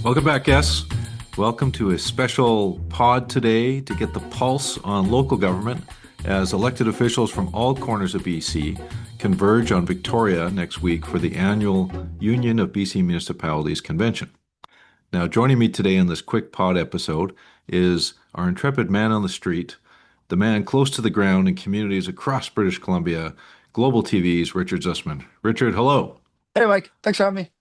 Welcome back, guests. Welcome to a special pod today to get the pulse on local government as elected officials from all corners of BC converge on Victoria next week for the annual Union of BC Municipalities convention. Now, joining me today in this quick pod episode is our intrepid man on the street, the man close to the ground in communities across British Columbia, Global TV's Richard Zussman. Richard, hello. Hey, Mike. Thanks for having me.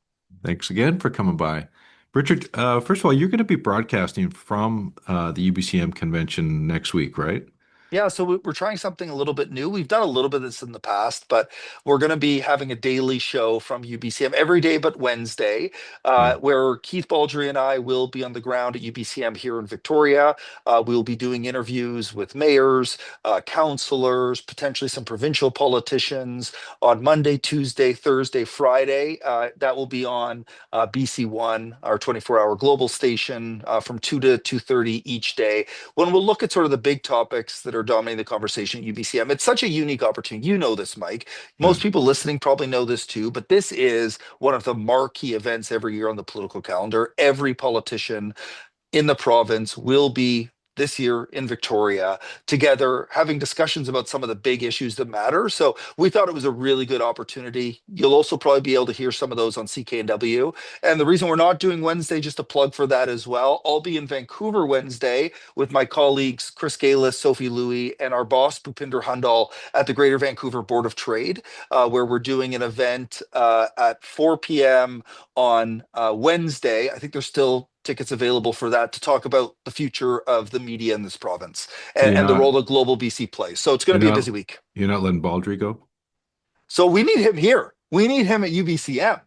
Thanks again for coming by. Richard, first of all, you're going to be broadcasting from the UBCM convention next week, right? Yeah, so we're trying something a little bit new. We've done a little bit of this in the past, but we're going to be having a daily show from UBCM every day but Wednesday, Yeah. where Keith Baldry and I will be on the ground at UBCM here in Victoria. We'll be doing interviews with mayors, councillors, potentially some provincial politicians on Monday, Tuesday, Thursday, Friday. That will be on BC One, our 24-hour global station, from 2 to 2:30 each day, when we'll look at sort of the big topics that are dominating the conversation at UBCM. It's such a unique opportunity. You know this, Mike. Yeah. Most people listening probably know this too, but this is one of the marquee events every year on the political calendar. Every politician in the province will be this year in Victoria together having discussions about some of the big issues that matter. So we thought it was a really good opportunity. You'll also probably be able to hear some of those on CKNW. And the reason we're not doing Wednesday, just a plug for that as well. I'll be in Vancouver Wednesday with my colleagues Chris Galis, Sophie Louie, and our boss Bhupinder Hundal at the Greater Vancouver Board of Trade, where we're doing an event at 4 p.m. on Wednesday. I think there's still tickets available for that to talk about the future of the media in this province So you're and the not role that Global BC plays. So it's going you're to be a not busy week. you're not letting Baldry go? So we need him here. We need him at UBCM.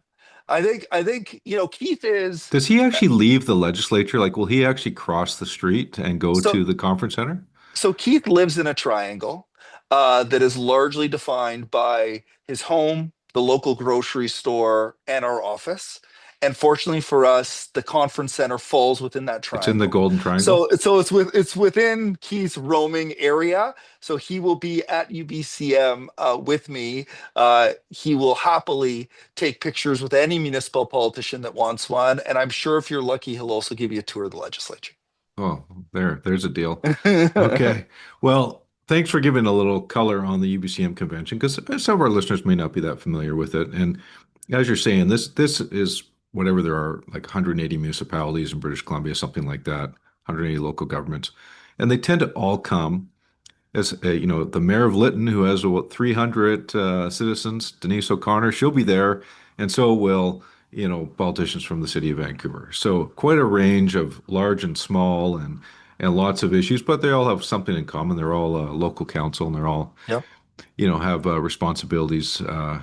I think Keith is Does he actually leave the legislature? Like, will he actually cross the street and go so to the conference center? so Keith lives in a triangle that is largely defined by his home, the local grocery store, and our office. And fortunately for us, the conference center falls within that It's in the triangle. Golden Triangle. So it's within Keith's roaming area. So he will be at UBCM with me. He will happily take pictures with any municipal politician that wants one. And I'm sure if you're lucky, he'll also give you a tour of the legislature. Oh, there's a deal. Okay. Well, thanks for giving a little color on the UBCM convention because some of our listeners may not be that familiar with it. And as you're saying, this is whatever there are, like 180 municipalities in British Columbia, something like that, 180 local governments, and they tend to all come as the mayor of Lytton, who has what 300 citizens, Denise O'Connor, she'll be there, and so will politicians from the city of Vancouver. So quite a range of large and small, and lots of issues, but they all have something in common. They're all local council, and they're all Yep. have responsibilities to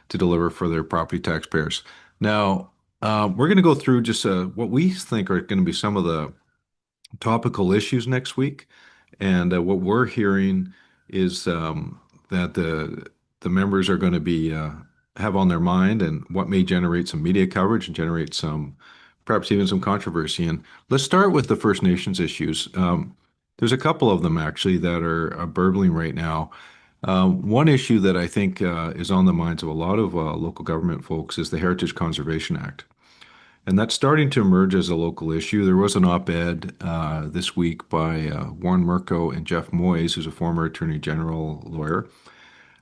deliver for their property taxpayers. Now, we're going to go through just what we think are going to be some of the topical issues next week. And what we're hearing is that the members are going to be have on their mind and what may generate some media coverage and generate some perhaps even some controversy. And let's start with the First Nations issues. There's a couple of them actually that are burbling right now. One issue that I think is on the minds of a lot of local government folks is the Heritage Conservation Act. And that's starting to emerge as a local issue. There was an op-ed this week by Warren Murko and Jeff Moyes, who's a former Attorney General lawyer,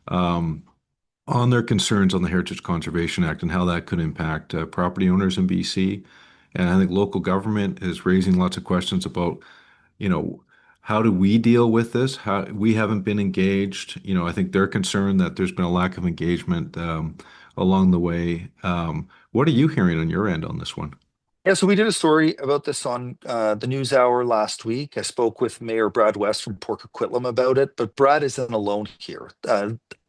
on their concerns on the Heritage Conservation Act and how that could impact property owners in BC. And I think local government is raising lots of questions about, you know, how do we deal with this? How we haven't been engaged. I think they're concerned that there's been a lack of engagement along the way. What are you hearing on your end on this one? Yeah, so we did a story about this on the News Hour last week. I spoke with Mayor Brad West from Port Coquitlam about it, but Brad isn't alone here.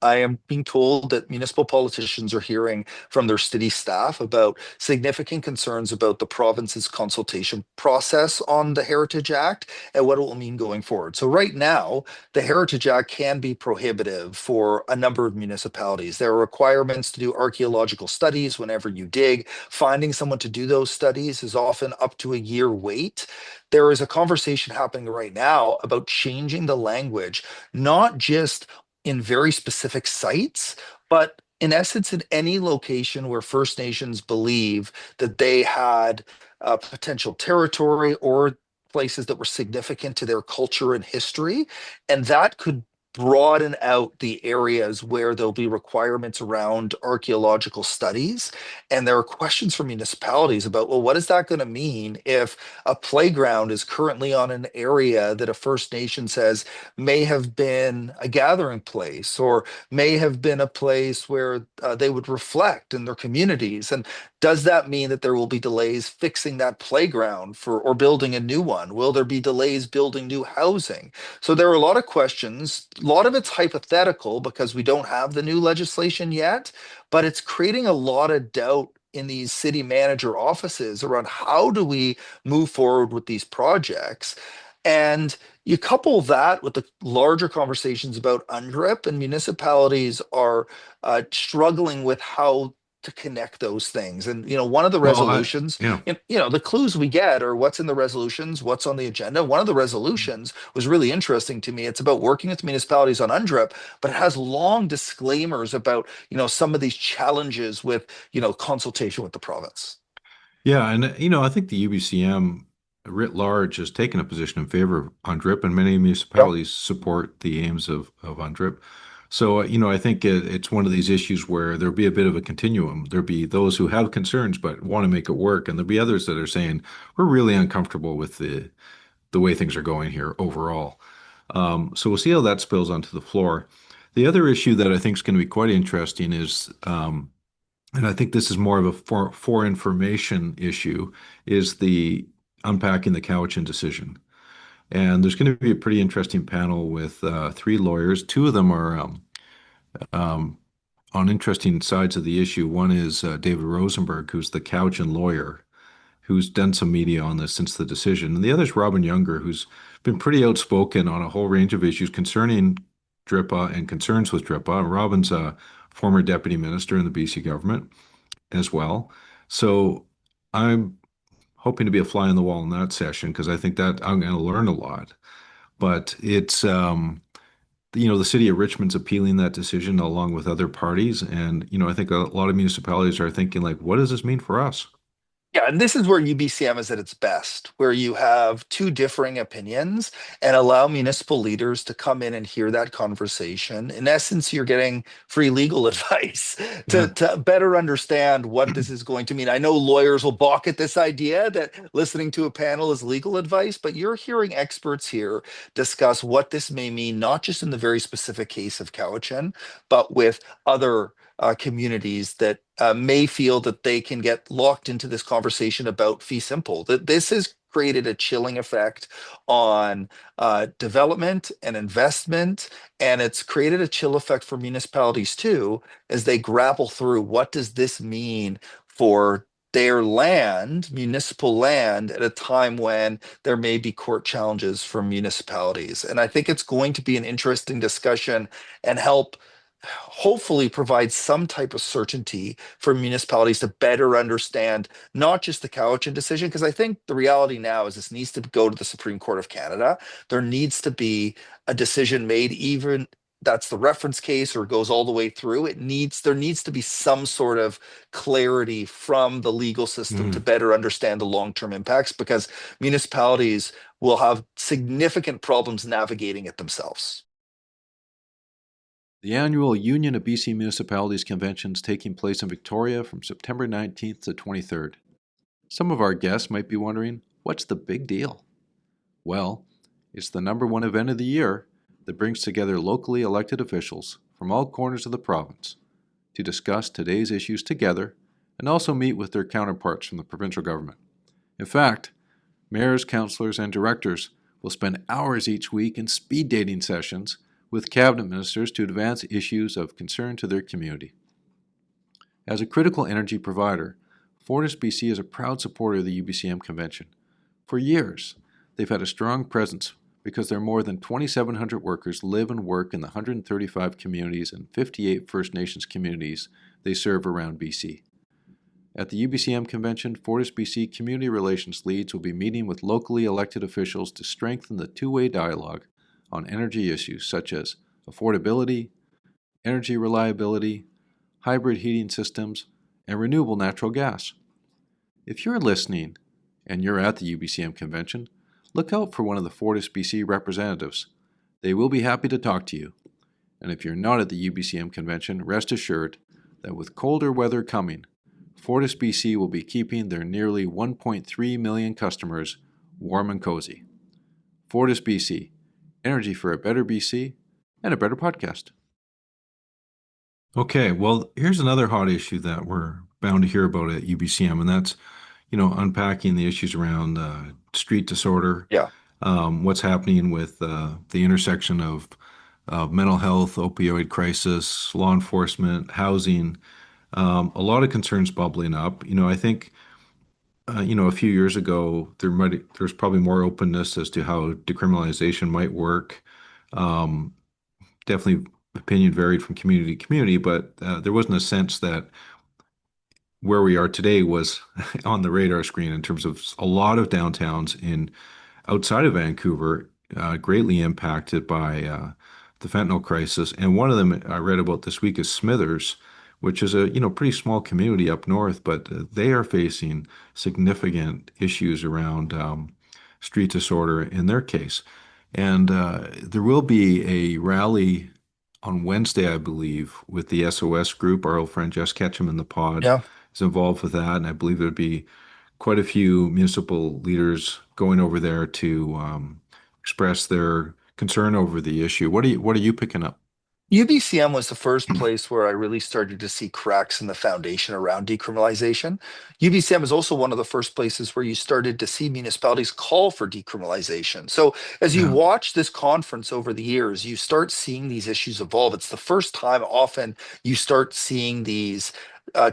I am being told that municipal politicians are hearing from their city staff about significant concerns about the province's consultation process on the Heritage Act and what it will mean going forward. So right now, the Heritage Act can be prohibitive for a number of municipalities. There are requirements to do archaeological studies whenever you dig. Finding someone to do those studies is often up to a year wait. There is a conversation happening right now about changing the language, not just in very specific sites, but in essence, in any location where First Nations believe that they had potential territory or places that were significant to their culture and history, and that could broaden out the areas where there'll be requirements around archaeological studies. And there are questions from municipalities about, well, what is that going to mean if a playground is currently on an area that a First Nation says may have been a gathering place, or may have been a place where they would reflect in their communities. And does that mean that there will be delays fixing that playground for or building a new one? Will there be delays building new housing? So there are a lot of questions. A lot of it's hypothetical because we don't have the new legislation yet, but it's creating a lot of doubt in these city manager offices around how do we move forward with these projects. And you couple that with the larger conversations about UNDRIP, and municipalities are struggling with how to connect those things. And one of the Well, resolutions, yeah. the clues we get are what's in the resolutions, what's on the agenda. One of the resolutions was really interesting to me. It's about working with municipalities on UNDRIP, but it has long disclaimers about some of these challenges with consultation with the province. Yeah, and I think the UBCM writ large has taken a position in favor of UNDRIP, and many Yep. municipalities support the aims of UNDRIP. So, I think it's one of these issues where there'll be a bit of a continuum. There'll be those who have concerns but want to make it work, and there'll be others that are saying we're really uncomfortable with the way things are going here overall. So we'll see how that spills onto the floor. The other issue that I think is going to be quite interesting is, and I think this is more of a for information issue, is the unpacking the Cowichan decision. And there's going to be a pretty interesting panel with three lawyers. Two of them are um, on interesting sides of the issue. One is David Rosenberg, who's the Cowichan lawyer, who's done some media on this since the decision. And the other is Robin Younger, who's been pretty outspoken on a whole range of issues concerning DRIPA and concerns with DRIPA. And Robin's a former deputy minister in the BC government as well. So I'm hoping to be a fly on the wall in that session because I think that I'm going to learn a lot. But it's, the city of Richmond's appealing that decision along with other parties. And, I think a lot of municipalities are thinking like, what does this mean for us? Yeah, and this is where UBCM is at its best, where you have two differing opinions and allow municipal leaders to come in and hear that conversation. In essence, you're getting free legal advice to, Yeah. to better understand what this is going to mean. I know lawyers will balk at this idea that listening to a panel is legal advice, but you're hearing experts here discuss what this may mean, not just in the very specific case of Cowichan, but with other communities that may feel that they can get locked into this conversation about fee simple. That this has created a chilling effect on development and investment, and it's created a chill effect for municipalities too, as they grapple through what does this mean for their land, municipal land, at a time when there may be court challenges from municipalities. And I think it's going to be an interesting discussion and help hopefully provide some type of certainty for municipalities to better understand not just the Cowichan decision, because I think the reality now is this needs to go to the Supreme Court of Canada. There needs to be a decision made, even that's the reference case or goes all the way through. There needs to be some sort of clarity from the legal system to Mm. better understand the long-term impacts, because municipalities will have significant problems navigating it themselves. The annual Union of BC Municipalities Convention is taking place in Victoria from September 19th to 23rd. Some of our guests might be wondering, what's the big deal? Well, it's the number one event of the year that brings together locally elected officials from all corners of the province to discuss today's issues together and also meet with their counterparts from the provincial government. In fact, mayors, councillors, and directors will spend hours each week in speed dating sessions with cabinet ministers to advance issues of concern to their community. As a critical energy provider, FortisBC is a proud supporter of the UBCM Convention. For years, they've had a strong presence because their more than 2,700 workers live and work in the 135 communities and 58 First Nations communities they serve around BC. At the UBCM Convention, FortisBC Community Relations leads will be meeting with locally elected officials to strengthen the two-way dialogue on energy issues such as affordability, energy reliability, hybrid heating systems, and renewable natural gas. If you're listening and you're at the UBCM convention, look out for one of the FortisBC representatives. They will be happy to talk to you. And if you're not at the UBCM convention, rest assured that with colder weather coming, FortisBC will be keeping their nearly 1.3 million customers warm and cozy. FortisBC, energy for a better BC and a better podcast. Okay, well, here's another hot issue that we're bound to hear about at UBCM, and that's, unpacking the issues around street disorder. Yeah. What's happening with the intersection of mental health, opioid crisis, law enforcement, housing. A lot of concerns bubbling up. I think, a few years ago, there's probably more openness as to how decriminalization might work. Um, Definitely opinion varied from community to community, but there wasn't a sense that where we are today was on the radar screen in terms of a lot of downtowns in outside of Vancouver greatly impacted by the fentanyl crisis. And one of them I read about this week is Smithers, which is a pretty small community up north, but they are facing significant issues around street disorder in their case. And there will be a rally on Wednesday, I believe, with the SOS group. Our old friend Jess Ketchum in the pod Yeah. is involved with that, and I believe there'd be quite a few municipal leaders going over there to express their concern over the issue. What are you picking up? UBCM was the first place where I really started to see cracks in the foundation around decriminalization. UBCM is also one of the first places where you started to see municipalities call for decriminalization. So as you Yeah. watch this conference over the years, you start seeing these issues evolve. It's the first time often you start seeing these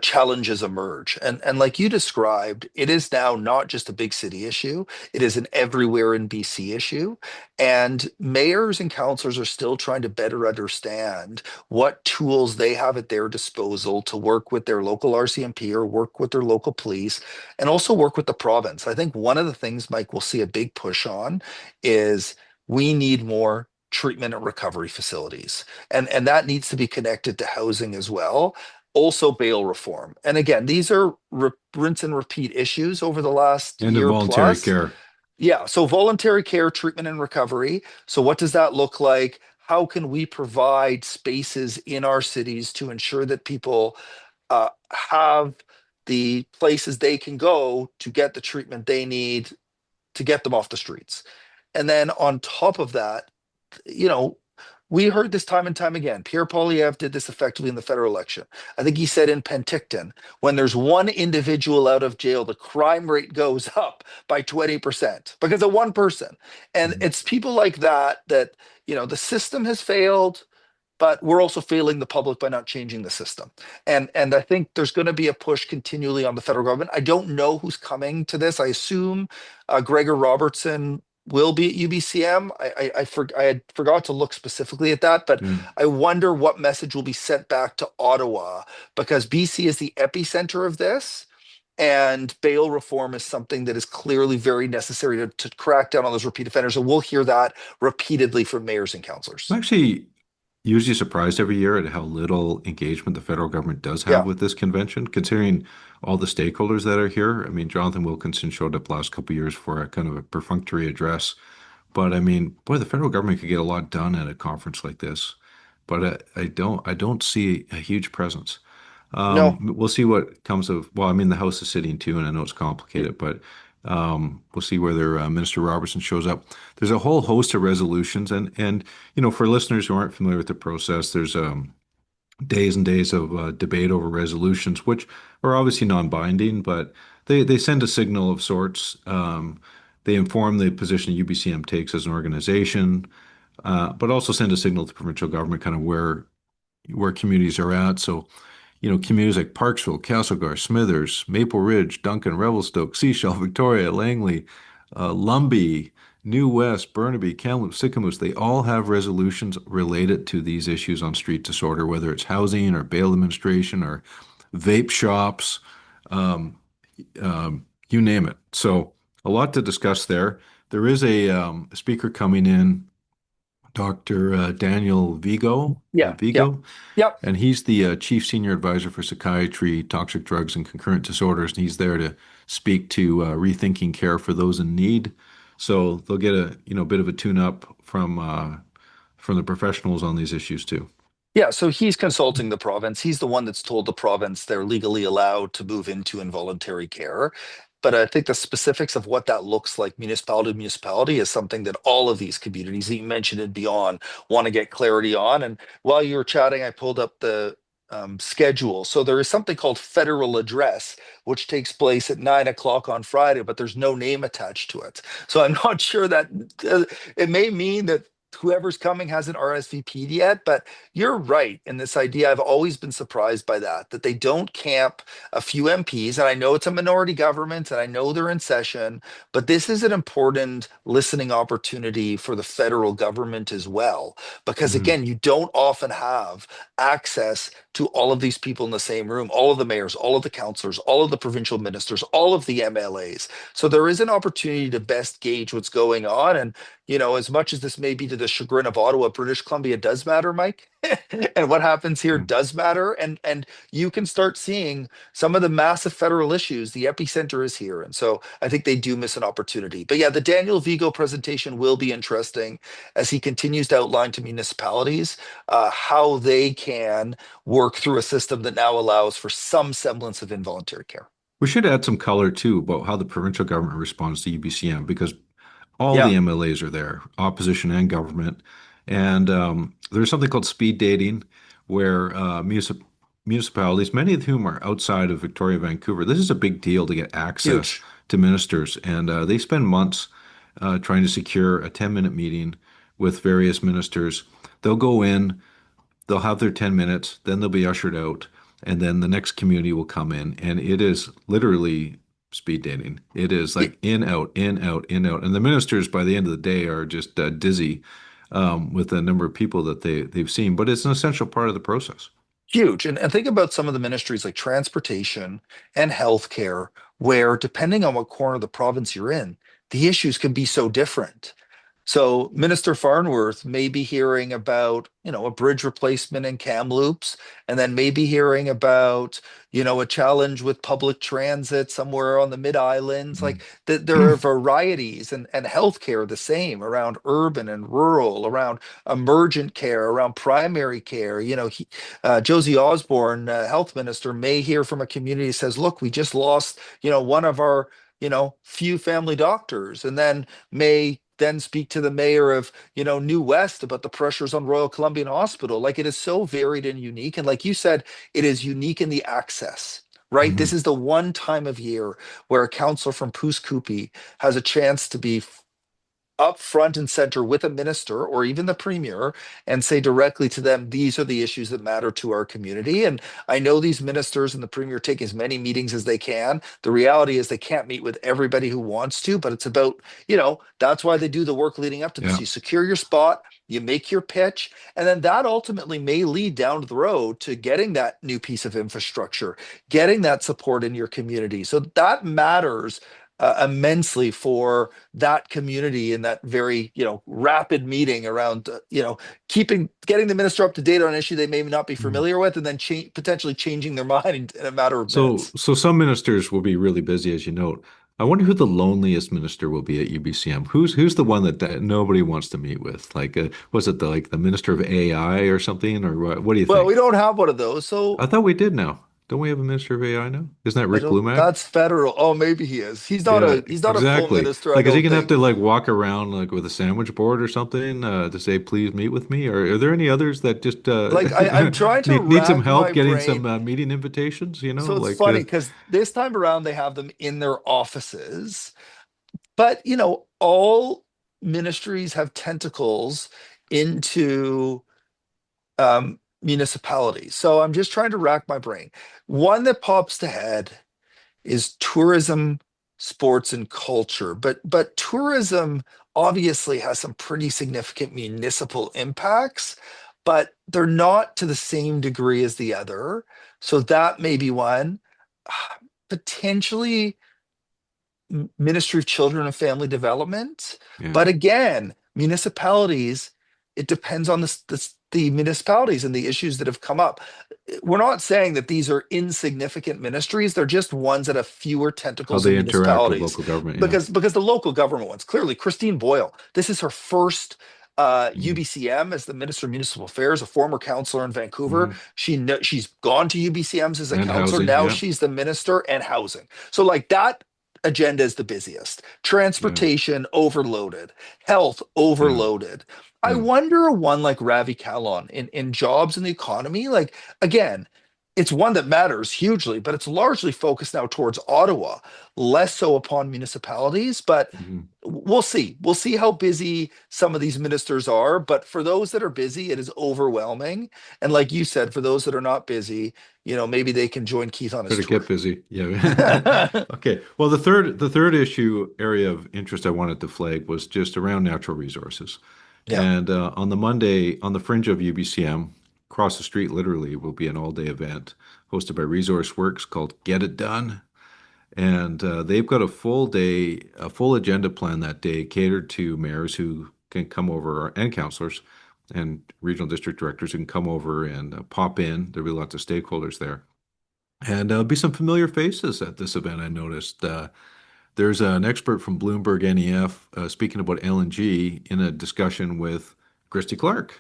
challenges emerge. And like you described, it is now not just a big city issue. It is an everywhere in BC issue. And mayors and councillors are still trying to better understand what tools they have at their disposal to work with their local RCMP or work with their local police and also work with the province. I think one of the things, Mike, we'll see a big push on is we need more treatment and recovery facilities. And that needs to be connected to housing as well. Also bail reform. And again, these are rinse and repeat issues over the last And year involuntary plus. care. Yeah, so voluntary care, treatment, and recovery. So, what does that look like? How can we provide spaces in our cities to ensure that people have the places they can go to get the treatment they need to get them off the streets? And then on top of that, you know, we heard this time and time again. Pierre Poilievre did this effectively in the federal election. I think he said in Penticton, when there's one individual out of jail, the crime rate goes up by 20% because of one person. And Mhm. it's people like that that, the system has failed, but we're also failing the public by not changing the system. And I think there's going to be a push continually on the federal government. I don't know who's coming to this. I assume Gregor Robertson will be at UBCM. I had forgot to look specifically at that, but Yeah. I wonder what message will be sent back to Ottawa because BC is the epicenter of this. And bail reform is something that is clearly very necessary to crack down on those repeat offenders. And we'll hear that repeatedly from mayors and I'm councillors. actually usually surprised every year at how little engagement the federal government does have Yeah. with this convention, considering all the stakeholders that are here. I mean, Jonathan Wilkinson showed up last couple of years for a kind of a perfunctory address, but I mean, boy, the federal government could get a lot done at a conference like this. But I don't see a huge presence. No. We'll see what comes of. Well, I mean, the House is sitting too, and I know it's complicated, but we'll see whether Minister Robertson shows up. There's a whole host of resolutions, and for listeners who aren't familiar with the process, there's days and days of debate over resolutions, which are obviously non-binding, but they send a signal of sorts. They inform the position UBCM takes as an organization, but also send a signal to provincial government, kind of where communities are at. So, communities like Parksville, Castlegar, Smithers, Maple Ridge, Duncan, Revelstoke, Sechelt, Victoria, Langley, Lumbee, New West, Burnaby, Kamloops, Sicamous, they all have resolutions related to these issues on street disorder, whether it's housing or bail administration or vape shops, um, you name it. So a lot to discuss there. There is a speaker coming in Dr. Daniel Vigo. Is Yeah, it yeah, Vigo? yep. And he's the Chief Senior Advisor for Psychiatry, Toxic Drugs, and Concurrent Disorders. And he's there to speak to rethinking care for those in need. So they'll get a bit of a tune-up from the professionals on these issues too. Yeah, so he's consulting the province. He's the one that's told the province they're legally allowed to move into involuntary care. But I think the specifics of what that looks like municipality to municipality is something that all of these communities that you mentioned and beyond want to get clarity on. And while you were chatting, I pulled up the schedule. So there is something called federal address, which takes place at 9 o'clock on Friday, but there's no name attached to it. So I'm not sure that it may mean that whoever's coming hasn't RSVP'd yet, but you're right in this idea. I've always been surprised by that they don't camp a few MPs. And I know it's a minority government and I know they're in session, but this is an important listening opportunity for the federal government as well. Because Mhm. again, you don't often have access to all of these people in the same room, all of the mayors, all of the councillors, all of the provincial ministers, all of the MLAs. So there is an opportunity to best gauge what's going on. And as much as this may be to the chagrin of Ottawa, British Columbia does matter, Mike. And what happens here Yeah. does matter. And you can start seeing some of the massive federal issues. The epicenter is here. And so I think they do miss an opportunity. But yeah, the Daniel Vigo presentation will be interesting as he continues to outline to municipalities how they can work through a system that now allows for some semblance of involuntary care. We should add some color too about how the provincial government responds to UBCM because all Yeah, the MLAs are there, opposition and government. And there's something called speed dating where municipalities, many of whom are outside of Victoria, Vancouver, this is a big deal to get access huge. to ministers. And they spend months trying to secure a 10-minute meeting with various ministers. They'll go in, they'll have their 10 minutes, then they'll be ushered out, and then the next community will come in. And it is literally speed dating. It is Yeah, like in, out, in, out, in, out. And the ministers by the end of the day are just dizzy with the number of people that they've seen, but it's an essential part of the process. huge. And think about some of the ministries like transportation and healthcare, where depending on what corner of the province you're in, the issues can be so different. So Minister Farnworth may be hearing about, a bridge replacement in Kamloops, and then maybe hearing about, a challenge with public transit somewhere on the Mid Islands. Mm. Like that, there are varieties, and healthcare the same around urban and rural, around emergent care, around primary care. Josie Osborne, health minister, may hear from a community that says, "Look, we just lost, one of our." Few family doctors, and then may then speak to the mayor of, New West about the pressures on Royal Columbian Hospital. Like it is so varied and unique. And like you said, it is unique in the access, right? This Mhm. is the one time of year where a councillor from Pouce Coupe has a chance to be up front and center with a minister or even the premier and say directly to them, these are the issues that matter to our community. And I know these ministers and the premier take as many meetings as they can. The reality is they can't meet with everybody who wants to, but it's about, that's why they do the work leading up to this. Yeah. You secure your spot, you make your pitch, and then that ultimately may lead down the road to getting that new piece of infrastructure, getting that support in your community. So that matters immensely for that community in that very rapid meeting around getting the minister up to date on an issue they may not be Mhm. familiar with, and then potentially changing their mind in a matter of So, minutes. so some ministers will be really busy, as you note. I wonder who the loneliest minister will be at UBCM. Who's the one that nobody wants to meet with? Like, was it the minister of AI or something, or what? What do you Well, we think? don't have one of those, I so thought we did now. Don't we have a minister of AI now? Isn't that I Rick don't. Blumack? That's federal. Oh, maybe he is. He's not Yeah, a full exactly. minister, I Like, is he don't gonna have to think. like walk around like with a sandwich board or something to say, "Please meet with me"? Or are there any others that just Like I'm trying to need some rack help my getting some brain. meeting invitations? So it's Like funny because this time around they have them in their offices. But all ministries have tentacles into municipalities. So I'm just trying to rack my brain. One that pops to head is tourism, sports, and culture. But tourism obviously has some pretty significant municipal impacts, but they're not to the same degree as the other. So that may be one. Potentially Ministry of Children and Family Development. yeah. But again, municipalities, it depends on the municipalities and the issues that have come up. We're not saying that these are insignificant ministries. They're just ones that have fewer How tentacles in they interact with municipalities local government. Yeah. because the local government ones, clearly Christine Boyle, this is her first Mhm. UBCM as the Minister of Municipal Affairs, a former councillor in Vancouver. Mhm. She's gone to UBCMs as a And councillor. housing. Now Yeah. she's the minister and housing. So like that agenda is the busiest. Yeah. Transportation overloaded, health Yeah. overloaded. I Yeah. wonder one like Ravi Kalon in jobs in the economy, like again, it's one that matters hugely, but it's largely focused now towards Ottawa, less so upon municipalities. But Mhm. we'll see. We'll see how busy some of these ministers are. But for those that are busy, it is overwhelming. And like you said, for those that are not busy, maybe they can join Keith on his Better tour. get busy. Yeah. Okay. Well, the third issue area of interest I wanted to flag was just around natural resources. Yeah. And on the Monday, on the fringe of UBCM, across the street, literally, will be an all-day event hosted by Resource Works called Get It Done. And they've got a full day, a full agenda plan that day, catered to mayors who can come over and councillors and regional district directors who can come over and pop in. There'll be lots of stakeholders there. And there'll be some familiar faces at this event, I noticed. There's an expert from Bloomberg NEF speaking about LNG in a discussion with Christy Clark.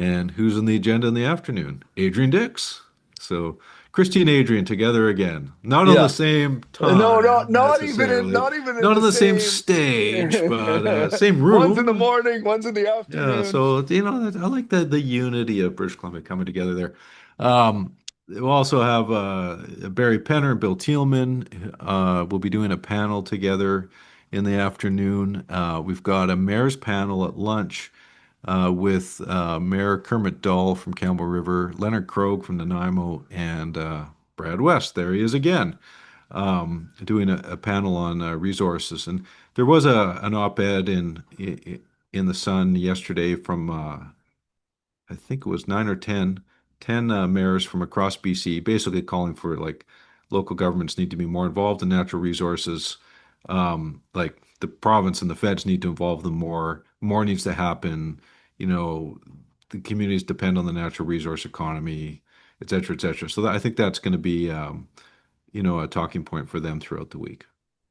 And who's on the agenda in the afternoon? Adrian Dix. So Christy and Adrian together again. Not on the Yeah. same No, time not even necessarily. in Not on the the same same. stage, but same One's in the room. morning, one's in the Yeah, afternoon. so I like the unity of British Columbia coming together there. We'll also have Barry Penner and Bill Thielman. We'll be doing a panel together in the afternoon. We've got a mayor's panel at lunch with Mayor Kermit Dahl from Campbell River, Leonard Krogh from Nanaimo, and Brad West. There he is again, doing a panel on resources. And there was an op-ed in the Sun yesterday from I think it was 9 or 10 mayors from across BC, basically calling for like local governments need to be more involved in natural resources. Like the province and the feds need to involve them more. More needs to happen. You know, the communities depend on the natural resource economy, et cetera, et cetera. So I think that's going to be, a talking point for them throughout the week.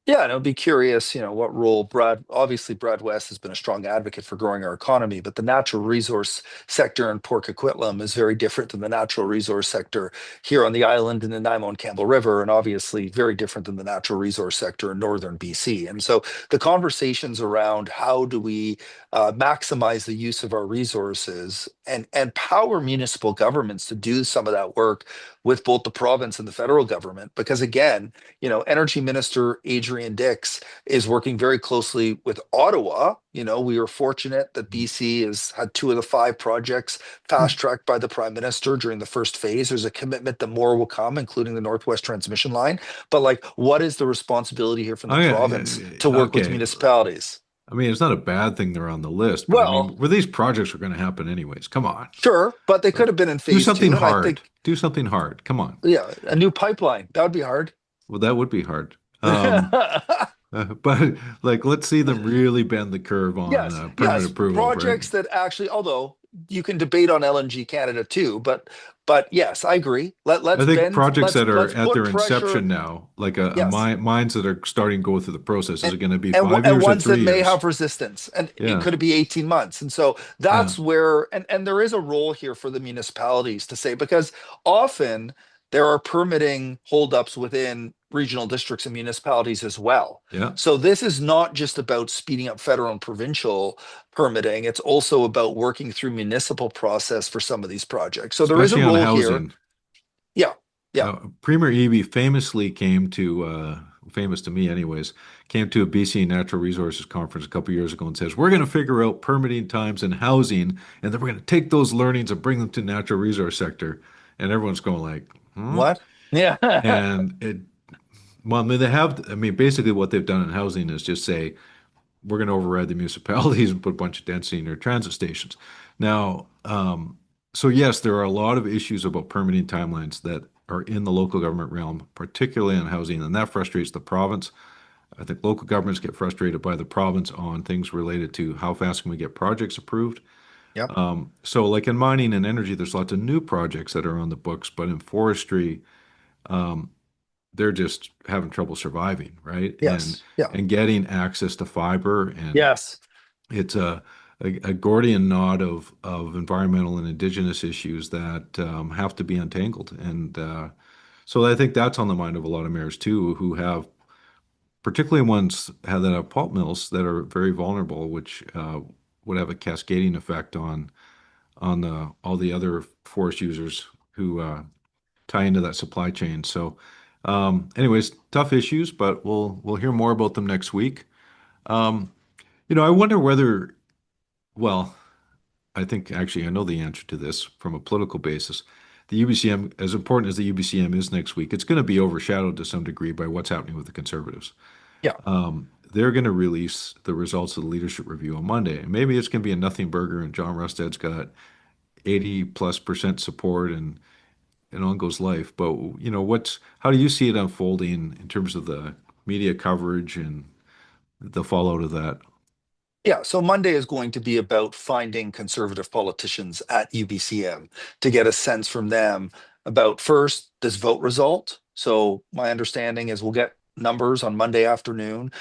Yeah, and I'd be curious, what role obviously Brad West has been a strong advocate for growing our economy, but the natural resource sector in Port Coquitlam is very different than the natural resource sector here on the island in the Nanaimo and Campbell River, and obviously very different than the natural resource sector in northern BC. And so the conversations around how do we maximize the use of our resources and power municipal governments to do some of that work with both the province and the federal government, because again, Energy Minister Adrian Dix is working very closely with Ottawa. We were fortunate that BC has had 2 of the 5 projects fast tracked by the Prime Minister during the first phase. There's a commitment that more will come, including the Northwest Transmission Line. But like, what is the responsibility here from the Oh, yeah, province to work with okay. municipalities? I mean, it's not a bad thing they're on the list, but I mean, Well, where these projects are going to happen anyways. Come on. sure, but they could Like, have been in do phase something 2. And I hard. think, Do something hard. Come on. yeah, a new pipeline, that would be hard. Well, that would be hard. But like, let's see them really bend the curve on Yes, permit yes, approval, right? projects that actually, although you can debate on LNG Canada too, but yes, I agree. I think projects that are Let's at put their pressure. inception now, like Yes, mines that are starting to go through the process, is and it going to be and 5 years or ones that 3 may years? have resistance, and it Yeah, could be 18 months. And so yeah, that's where, and there is a role here for the municipalities to say, because often there are permitting holdups within regional districts and municipalities as well. yeah. So this is not just about speeding up federal and provincial permitting, it's also about working through municipal process for some of these projects. So there is a Especially on role here. housing. Yeah, yeah. Premier Eby famously came to, famous to me anyways, came to a BC Natural Resources Conference a couple years ago and says, we're going to figure out permitting times and housing, and then we're going to take those learnings and bring them to natural resource sector. And everyone's going like, hmm? What? Yeah. And well, I mean, basically what they've done in housing is just say, we're going to override the municipalities and put a bunch of density in their transit stations. Now, so yes, there are a lot of issues about permitting timelines that are in the local government realm, particularly on housing, and that frustrates the province. I think local governments get frustrated by the province on things related to how fast can we get projects approved. Yep. So like in mining and energy, there's lots of new projects that are on the books, but in forestry, um, they're just having trouble surviving, right? Yes. Yeah. And getting access to fiber, and Yes. it's a Gordian knot of environmental and indigenous issues that have to be untangled. And so I think that's on the mind of a lot of mayors too, who have, particularly ones that have pulp mills that are very vulnerable, which would have a cascading effect on all the other forest users who tie into that supply chain. So, anyways, tough issues, but we'll hear more about them next week. Um, I wonder whether, well, I think actually I know the answer to this from a political basis. The UBCM, as important as the UBCM is next week, it's going to be overshadowed to some degree by what's happening with the Conservatives. Yeah. They're going to release the results of the leadership review on Monday. And maybe it's going to be a nothing burger, and John Rusted's got 80+% support, and on goes life. But how do you see it unfolding in terms of the media coverage and the fallout of that? Yeah, so Monday is going to be about finding conservative politicians at UBCM to get a sense from them about first this vote result. So my understanding is we'll get numbers on Monday afternoon.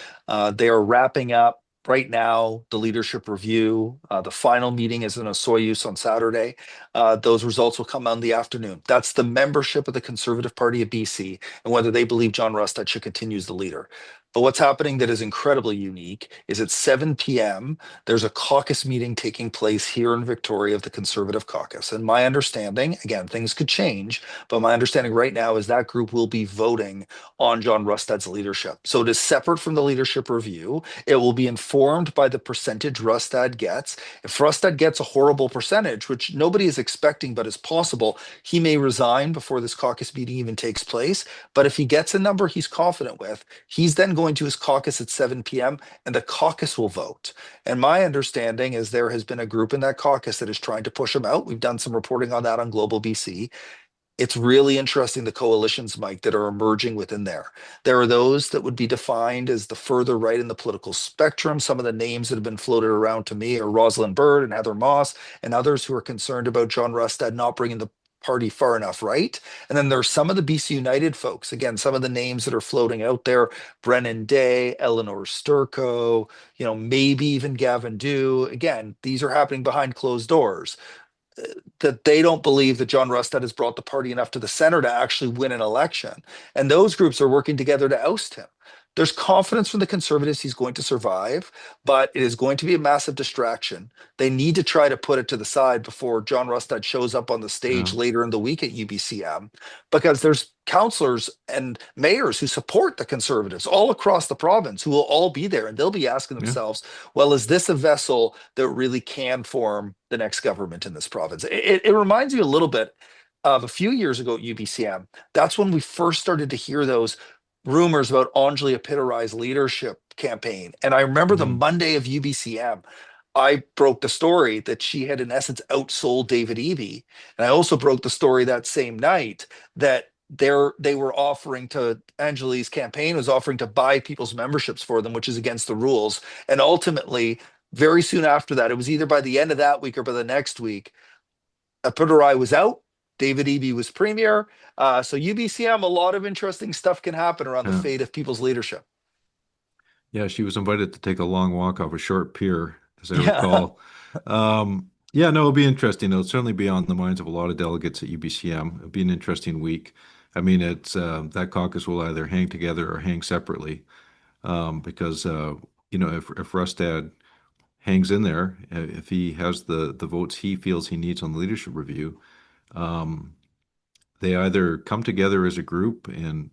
They are wrapping up right now the leadership review. The final meeting is in Osoyoos on Saturday. Those results will come on the afternoon. That's the membership of the Conservative Party of BC and whether they believe John Rustad should continue as the leader. But what's happening that is incredibly unique is at 7 p.m., there's a caucus meeting taking place here in Victoria of the Conservative Caucus. And my understanding, again, things could change, but my understanding right now is that group will be voting on John Rustad's leadership. So it is separate from the leadership review. It will be informed by the percentage Rustad gets. If Rustad gets a horrible percentage, which nobody is expecting but is possible, he may resign before this caucus meeting even takes place. But if he gets a number he's confident with, he's then going to his caucus at 7 p.m. and the caucus will vote. And my understanding is there has been a group in that caucus that is trying to push him out. We've done some reporting on that on Global BC. It's really interesting the coalitions, Mike, that are emerging within there. There are those that would be defined as the further right in the political spectrum. Some of the names that have been floated around to me are Rosalind Byrd and Heather Moss, and others who are concerned about John Rustad not bringing the party far enough right. And then there's some of the BC United folks. Again, some of the names that are floating out there: Brennan Day, Eleanor Sturco, maybe even Gavin Dew. Again, these are happening behind closed doors, that they don't believe that John Rustad has brought the party enough to the center to actually win an election. And those groups are working together to oust him. There's confidence from the Conservatives he's going to survive, but it is going to be a massive distraction. They need to try to put it to the side before John Rustad shows up on the stage Yeah. later in the week at UBCM, because there's councillors and mayors who support the Conservatives all across the province who will all be there, and they'll be asking Yeah. themselves, well, is this a vessel that really can form the next government in this province? It reminds me a little bit of a few years ago at UBCM. That's when we first started to hear those rumors about Anjali Apitturai's leadership campaign. And I remember the Mhm. Monday of UBCM, I broke the story that she had in essence outsold David Eby. And I also broke the story that same night that they were offering to, Anjali's campaign was offering to buy people's memberships for them, which is against the rules. And ultimately, very soon after that, it was either by the end of that week or by the next week, Apitturai was out. David Eby was premier. So UBCM, a lot of interesting stuff can happen around the Yeah. fate of people's leadership. Yeah, she was invited to take a long walk off a short pier, as I Yeah. recall. Yeah, no, it'll be interesting. It'll certainly be on the minds of a lot of delegates at UBCM. It'll be an interesting week. I mean, it's that caucus will either hang together or hang separately, because if Rustad hangs in there, if he has the votes he feels he needs on the leadership review, um, they either come together as a group and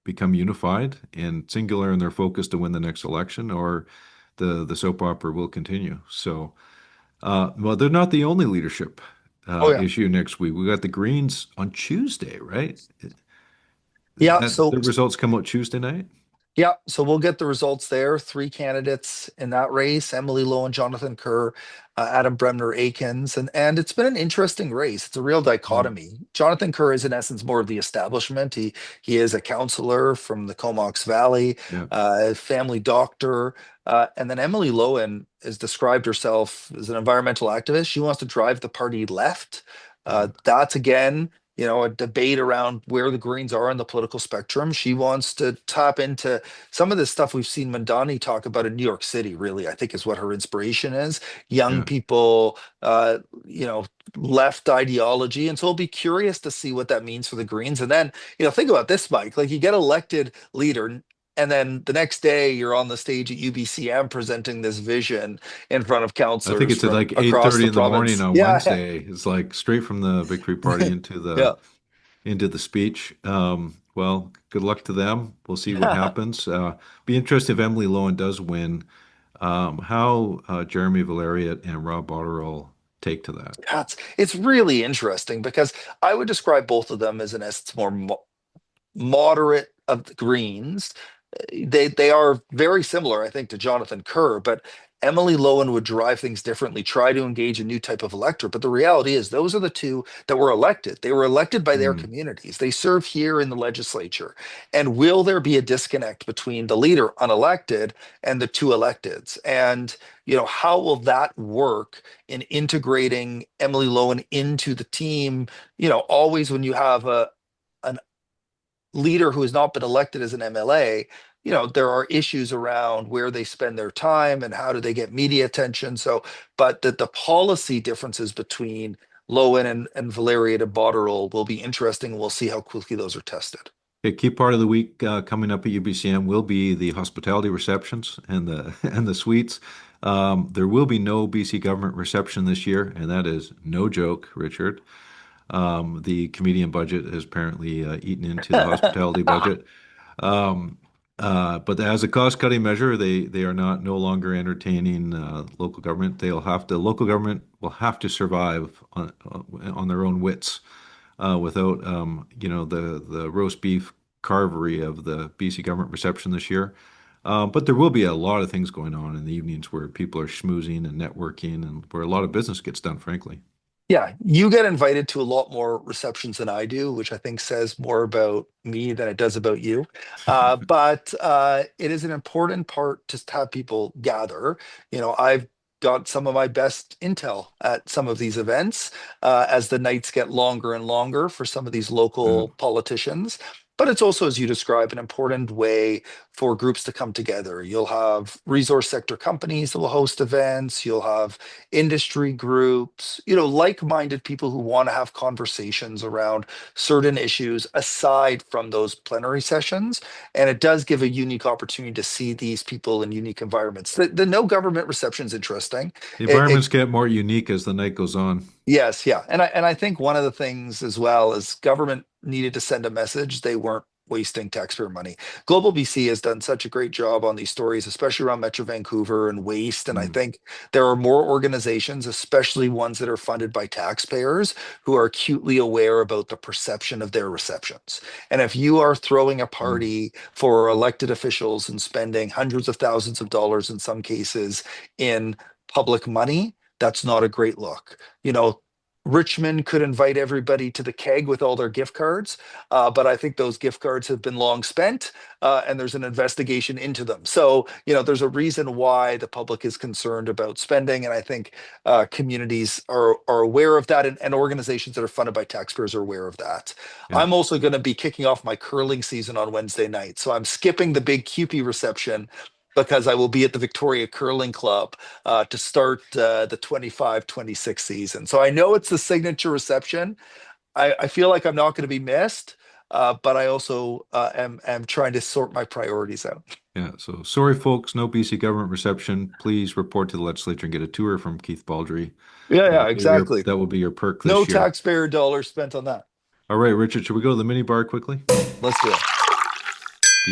become unified and singular in their focus to win the next election, or the soap opera will continue. So, well, they're not the only leadership Oh yeah. issue next week. We got the Greens on Tuesday, right? Yeah. That So the results come out Tuesday night. Yeah, so we'll get the results there. Three candidates in that race: Emily Lowe and Jonathan Kerr, Adam Bremner Akins, and it's been an interesting race. It's a real Mm, dichotomy. Jonathan Kerr is in essence more of the establishment. He is a counselor from the Comox Valley, yeah, family doctor, and then Emily Lowen has described herself as an environmental activist. She wants to drive the party left. yeah. That's again, a debate around where the Greens are on the political spectrum. She wants to tap into some of the stuff we've seen Mandani talk about in New York City, really, I think is what her inspiration is. Young Yeah. people, left ideology. And so I'll be curious to see what that means for the Greens. And then, think about this, Mike, like you get elected leader. And then the next day, you're on the stage at UBCM presenting this vision in front of I think councillors it's at from like across 8:30 the in the morning province. on Yeah, Wednesday. It's like straight from the victory party into yeah, the speech. Well, good luck to them. We'll see what yeah. happens. Be interested if Emily Lowen does win, how Jeremy Valeriot and Rob Botterill take to that. It's really interesting because I would describe both of them as, in essence, more moderate of the Greens. They are very similar, I think, to Jonathan Kerr, but Emily Lowen would drive things differently, try to engage a new type of electorate. But the reality is, those are the two that were elected. They were elected by their Hmm. communities. They serve here in the legislature. And will there be a disconnect between the leader, unelected, and the two electeds? And how will that work in integrating Emily Lowen into the team? Always when you have an leader who has not been elected as an MLA, there are issues around where they spend their time and how do they get media attention. So, but the policy differences between Lowen and Valeria de Botterill will be interesting. We'll see how quickly those are tested. A key part of the week coming up at UBCM will be the hospitality receptions and the and the suites. There will be no BC government reception this year, and that is no joke, Richard. The comedian budget has apparently eaten into the hospitality budget. Um, but as a cost-cutting measure, they are not no longer entertaining local government. Local government will have to survive on their own wits without the roast beef carvery of the BC government reception this year. But there will be a lot of things going on in the evenings where people are schmoozing and networking and where a lot of business gets done, frankly. Yeah, you get invited to a lot more receptions than I do, which I think says more about me than it does about you. But it is an important part to have people gather. I've got some of my best intel at some of these events as the nights get longer and longer for some of these Yeah. local politicians. But it's also, as you describe, an important way for groups to come together. You'll have resource sector companies that will host events. You'll have industry groups, like-minded people who want to have conversations around certain issues aside from those plenary sessions. And it does give a unique opportunity to see these people in unique environments. The no government reception is interesting. The It environments get more unique as the night goes on. Yes, yeah. And I think one of the things as well is government needed to send a message they weren't wasting taxpayer money. Global BC has done such a great job on these stories, especially around Metro Vancouver and waste. And I Mm, think there are more organizations, especially ones that are funded by taxpayers, who are acutely aware about the perception of their receptions. And if you are throwing a mm. party for elected officials and spending hundreds of thousands of dollars in some cases in public money, that's not a great look. Richmond could invite everybody to the keg with all their gift cards, but I think those gift cards have been long spent, and there's an investigation into them. So, there's a reason why the public is concerned about spending, and I think communities are aware of that, and organizations that are funded by taxpayers are aware of that. Yeah. I'm also going to be kicking off my curling season on Wednesday night, so I'm skipping the big CUPE reception because I will be at the Victoria Curling Club to start the 25-26 season. So I know it's the signature reception. I feel like I'm not going to be missed, but I also am trying to sort my priorities out. Yeah. So sorry, folks, no BC government reception. Please report to the legislature and get a tour from Keith Baldry. Yeah, yeah, exactly. That will be your perk No this year. taxpayer dollars spent on that. All right, Richard, should we go to the mini bar quickly? Let's do it. Do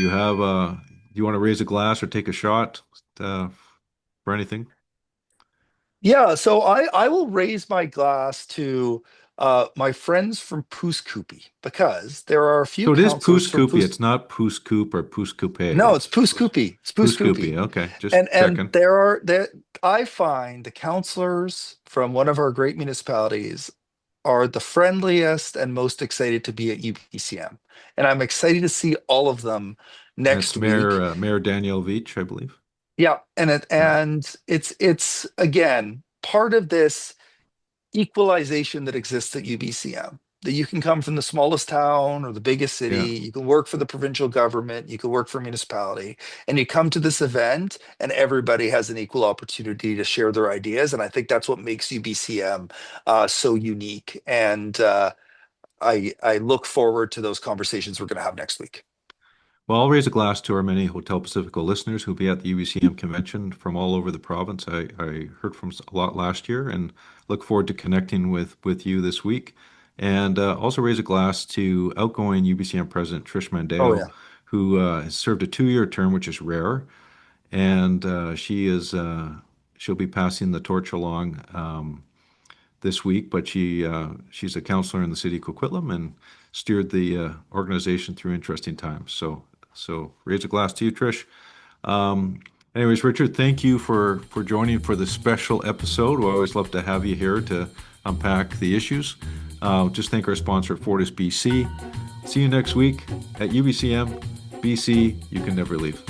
you want to raise a glass or take a shot for anything? Yeah, so I will raise my glass to My friends from Pooscoupe, because there are a few So it is councillors Poos from Coopy. It's not Poos Coop or Poos Coupe. No, it's Pooscoupe. It's Poos Coopy. Pooscoupe. Okay, just And checking. there I find the councillors from one of our great municipalities are the friendliest and most excited to be at UBCM. And I'm excited to see all of them That's next week. Mayor Daniel Veach, I believe. Yeah, and Yeah. it's again part of this equalization that exists at UBCM. That you can come from the smallest town or the biggest city, Yeah. you can work for the provincial government, you can work for a municipality, and you come to this event and everybody has an equal opportunity to share their ideas. And I think that's what makes UBCM so unique. And I look forward to those conversations we're going to have next week. Well, I'll raise a glass to our many Hotel Pacifico listeners who'll be at the UBCM convention from all over the province. I heard from a lot last year and look forward to connecting with you this week. And also raise a glass to outgoing UBCM President Trish Oh Mandeo, yeah. who has served a 2-year term, which is rare. And she'll be passing the torch along this week, but she's a counselor in the city of Coquitlam and steered the organization through interesting times. So raise a glass to you, Trish. Anyways, Richard, thank you for joining for this special episode. We always love to have you here to unpack the issues. Just thank our sponsor, FortisBC. See you next week at UBCM. BC, you can never leave.